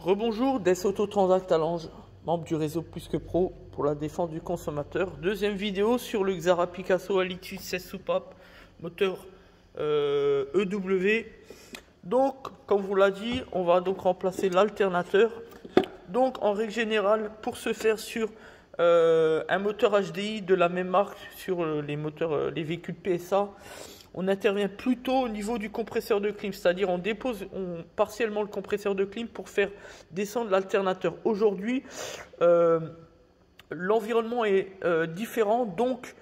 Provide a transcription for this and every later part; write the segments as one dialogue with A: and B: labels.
A: Rebonjour, Des Autotransact à Lange, membre du réseau Plus que Pro pour la défense du consommateur. Deuxième vidéo sur le Xara Picasso Alix 16 soupape, moteur EW. Donc, comme vous l'a dit, on va donc remplacer l'alternateur. Donc, en règle générale, pour ce faire sur un moteur HDI de la même marque, sur les moteurs, les véhicules PSA, on intervient plutôt au niveau du compresseur de clim, c'est-à-dire on dépose partiellement le compresseur de clim pour faire descendre l'alternateur. Aujourd'hui, l'environnement est différent, donc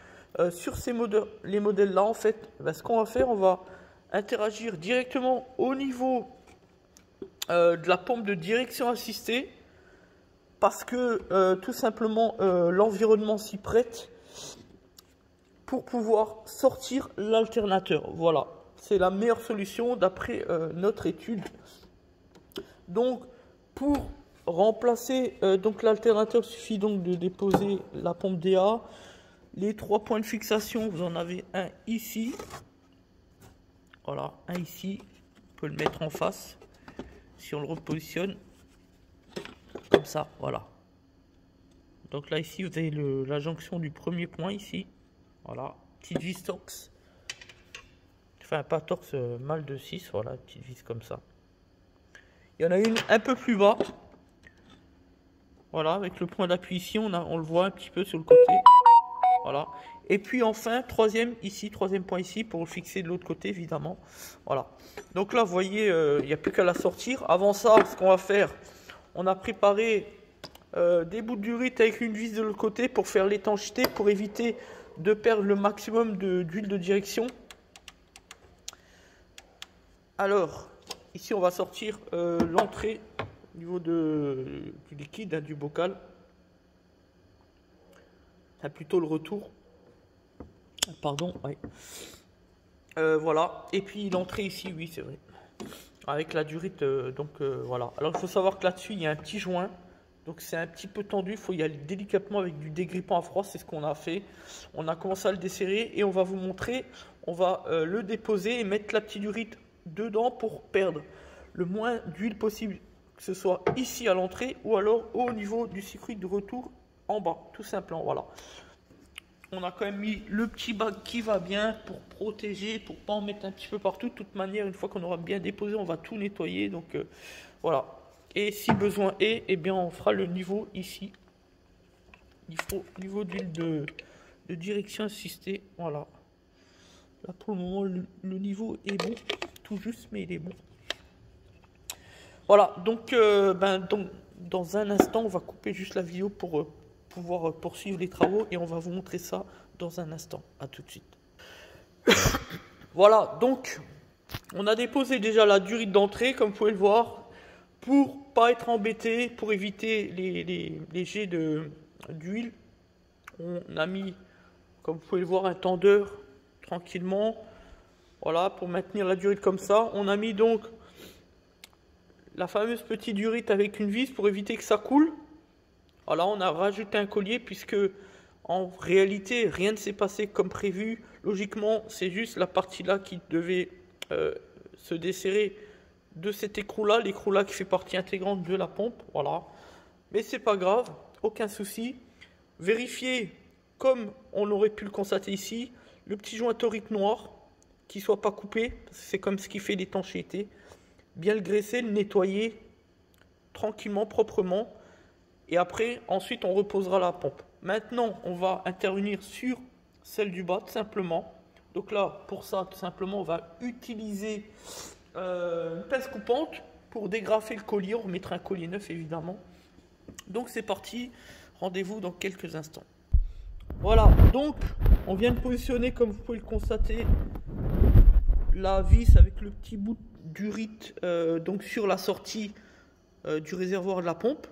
A: sur les modèles-là, en fait, ce qu'on va faire, on va interagir directement au niveau de la pompe de direction assistée, parce que tout simplement l'environnement s'y prête pour pouvoir sortir l'alternateur. Voilà, c'est la meilleure solution d'après notre étude. Donc pour remplacer donc l'alternateur, il suffit donc de déposer la pompe DA. Les 3 points de fixation, vous en avez un ici. Voilà, un ici. On peut le mettre en face si on le repositionne comme ça. Voilà. Donc là ici vous avez la jonction du premier point ici. Voilà, petite vis torx. Enfin, pas torx, mal de 6. Voilà, petite vis comme ça. Il y en a une un peu plus bas. Voilà, avec le point d'appui ici, on le voit un petit peu sur le côté. Voilà. Et puis enfin, troisième point ici, pour le fixer de l'autre côté, évidemment. Voilà. Donc là, vous voyez, il n'y a plus qu'à la sortir. Avant ça, ce qu'on va faire, on a préparé des bouts de durite avec une vis de l'autre côté pour faire l'étanchéité, pour éviter de perdre le maximum d'huile de direction. Alors, ici on va sortir l'entrée au niveau du liquide, du bocal. C'est plutôt le retour. Pardon, oui. Voilà, et puis l'entrée ici, oui c'est vrai. Avec la durite, voilà. Alors il faut savoir que là-dessus il y a un petit joint. Donc c'est un petit peu tendu, il faut y aller délicatement avec du dégrippant à froid, c'est ce qu'on a fait. On a commencé à le desserrer et on va vous montrer, on va le déposer et mettre la petite durite dedans pour perdre le moins d'huile possible, que ce soit ici à l'entrée ou alors au niveau du circuit de retour en bas, tout simplement, voilà. On a quand même mis le petit bac qui va bien pour protéger, pour pas en mettre un petit peu partout. De toute manière, une fois qu'on aura bien déposé, on va tout nettoyer, donc voilà. Et si besoin est, eh bien on fera le niveau ici. Niveau d'huile de direction assistée. Voilà. Là pour le moment le niveau est bon. Tout juste mais il est bon. Voilà. Donc, dans un instant on va couper juste la vidéo pour pouvoir poursuivre les travaux. Et on va vous montrer ça dans un instant. À tout de suite. Voilà. Donc on a déposé déjà la durite d'entrée comme vous pouvez le voir. Pour pas être embêté, pour éviter les jets d'huile, on a mis, comme vous pouvez le voir, un tendeur tranquillement. Voilà, pour maintenir la durite comme ça. On a mis donc la fameuse petite durite avec une vis pour éviter que ça coule. Voilà, on a rajouté un collier puisque en réalité rien ne s'est passé comme prévu. Logiquement, c'est juste la partie là qui devait se desserrer de cet écrou là, l'écrou là qui fait partie intégrante de la pompe, voilà. Mais c'est pas grave, aucun souci. Vérifiez, comme on aurait pu le constater ici, le petit joint torique noir qui soit pas coupé, c'est comme ce qui fait l'étanchéité. Bien le graisser, le nettoyer tranquillement, proprement, et après, ensuite, on reposera la pompe. Maintenant, on va intervenir sur celle du bas, tout simplement. Donc là, pour ça, tout simplement, on va utiliser une pince coupante pour dégrafer le collier. On remettra un collier neuf évidemment. Donc c'est parti, rendez-vous dans quelques instants. Voilà, donc on vient de positionner, comme vous pouvez le constater, la vis avec le petit bout d'urite donc sur la sortie du réservoir de la pompe.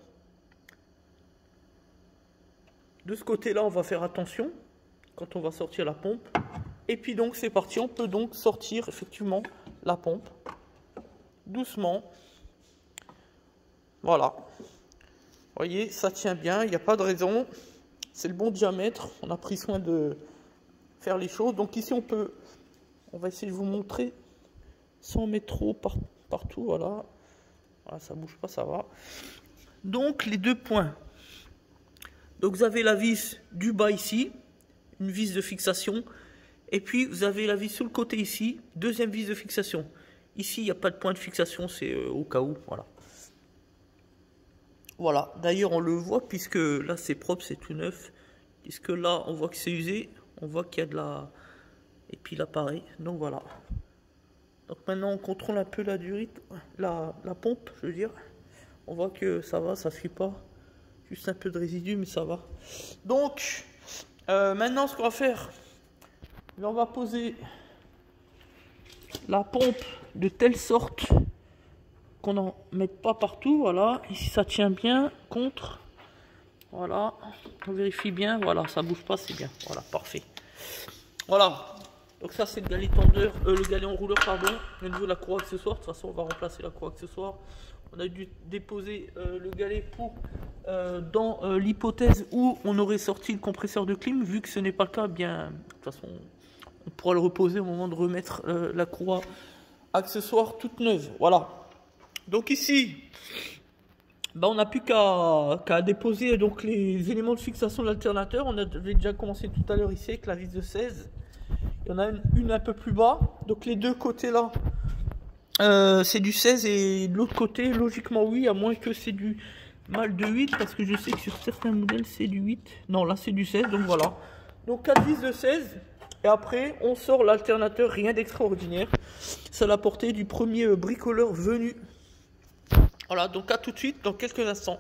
A: De ce côté là on va faire attention quand on va sortir la pompe. Et puis donc c'est parti, on peut donc sortir effectivement la pompe doucement. Voilà, vous voyez, ça tient bien, il n'y a pas de raison, c'est le bon diamètre, on a pris soin de faire les choses. Donc ici on va essayer de vous montrer sans mettre trop partout. Voilà, Voilà, ça bouge pas, ça va. Donc les deux points. Donc vous avez la vis du bas ici, une vis de fixation. Et puis vous avez la vis sur le côté ici, deuxième vis de fixation. Ici, il n'y a pas de point de fixation, c'est au cas où, voilà. Voilà, d'ailleurs on le voit puisque là c'est propre, c'est tout neuf. Puisque là on voit que c'est usé, on voit qu'il y a de la... Et puis là pareil, donc voilà. Donc maintenant on contrôle un peu la durite, la pompe, je veux dire. On voit que ça va, ça ne suit pas. Juste un peu de résidus, mais ça va. Donc, maintenant ce qu'on va faire, on va poser la pompe de telle sorte qu'on n'en mette pas partout. Voilà, ici ça tient bien contre. Voilà, on vérifie bien. Voilà, ça bouge pas, c'est bien. Voilà, parfait. Voilà, donc ça c'est le galet tendeur, le galet enrouleur, pardon. Au niveau de la croix accessoire, de toute façon on va remplacer la croix accessoire. On a dû déposer le galet pour dans l'hypothèse où on aurait sorti le compresseur de clim. Vu que ce n'est pas le cas, bien de toute façon on pourra le reposer au moment de remettre la croix accessoire toute neuve. Voilà. Donc ici, ben, on n'a plus qu'à déposer donc les éléments de fixation de l'alternateur. On avait déjà commencé tout à l'heure ici avec la vis de 16. Il y en a une un peu plus bas. Donc les deux côtés là, c'est du 16 et de l'autre côté, logiquement oui, à moins que c'est du mal de 8, parce que je sais que sur certains modèles c'est du 8. Non, là c'est du 16, donc voilà. Donc 4 vis de 16. Et après, on sort l'alternateur, rien d'extraordinaire. C'est à la portée du premier bricoleur venu. Voilà, donc à tout de suite, dans quelques instants.